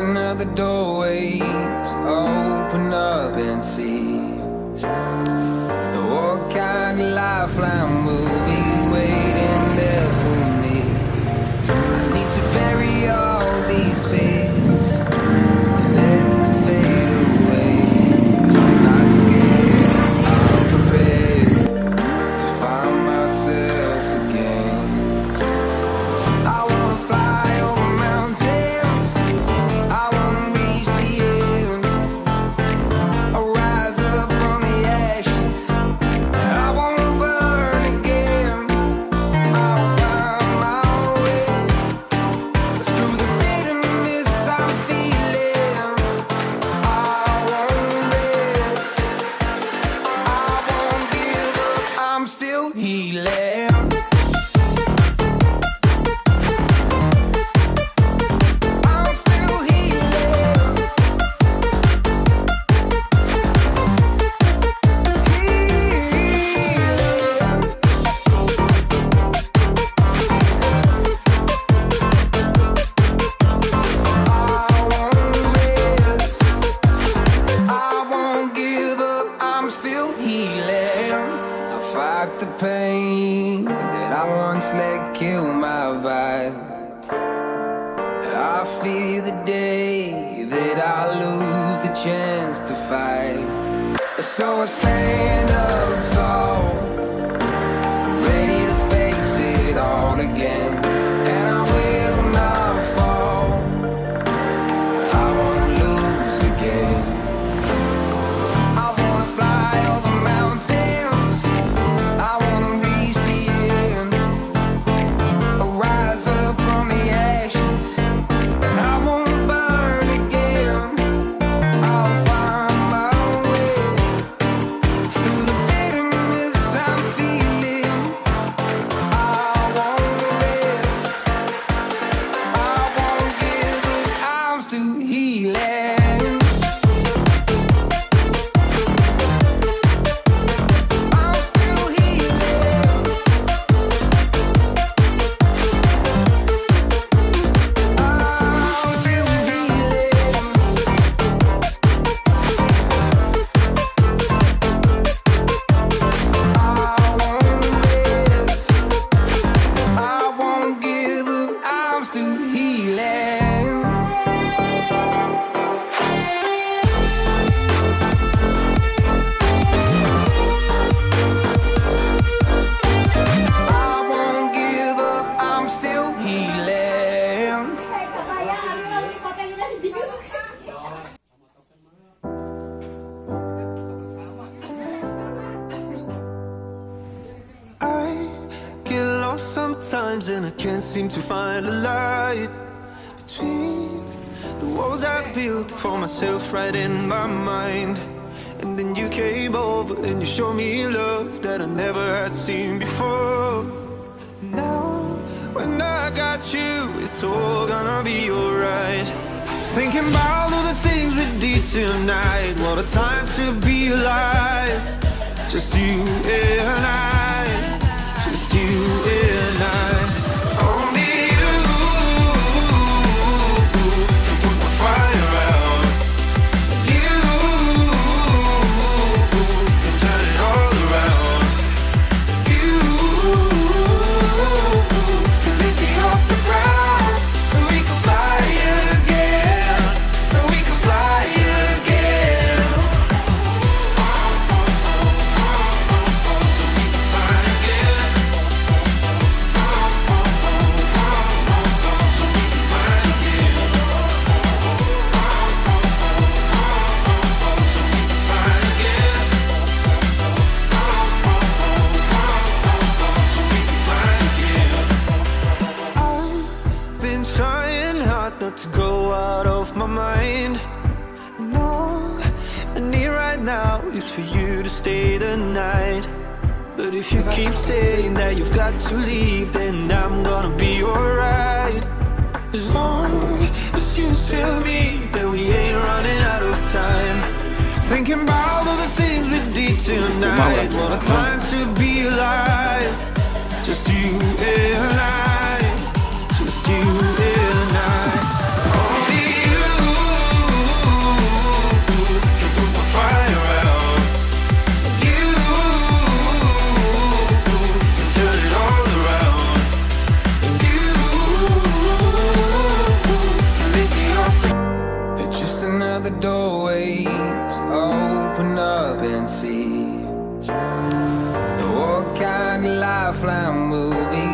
another doorway to open up and see what kind of lifeline will be waiting there for me. I need to bury all these fears and let them fade away. I'm not scared, I'm prepared to find myself again. I wanna fly over mountains, I wanna reach the end. I'll rise up from the ashes, I wanna burn again. I'll find my way through the bitterness I'm feeling. I won't rest, I won't give up, I'm still healing. I'm still healing. I won't give up, I'm still healing. I fight the pain that I once let kill my vibe. I fear the day that I lose the chance to fight. So I stand up tall, ready to face it all again. And I will not fall, I won't lose again. I wanna fly over mountains, I wanna reach the end. I'll rise up from the ashes, and I won't burn again. I'll find my way through the bitterness I'm feeling. I won't rest, I won't give up, I'm still healing. I'm still healing. I'm still healing. I won't rest, I won't give up, I'm still healing. I won't give up, I'm still healing. I get lost sometimes and I can't seem to find a light between the walls I built for myself right in my mind. And then you came over and you showed me love that I never had seen before. Now, when I got you, it's all gonna be alright. Thinking about all the things we did tonight. What a time to be alive. Just you and I, just you and I. Only you can put the fire out. You can turn it all around. You can lift me off the ground, so we can fly again, so we can fly again. I've been trying hard not to go out of my mind. And all I need right now is for you to stay the night. But if you keep saying that you've got to leave, then I'm gonna be alright. As long as you tell me that we ain't running out of time. Thinking about all the things we did tonight. What a time to be alive. Just you and I, just you and I. Only you and see what kind of lifeline will be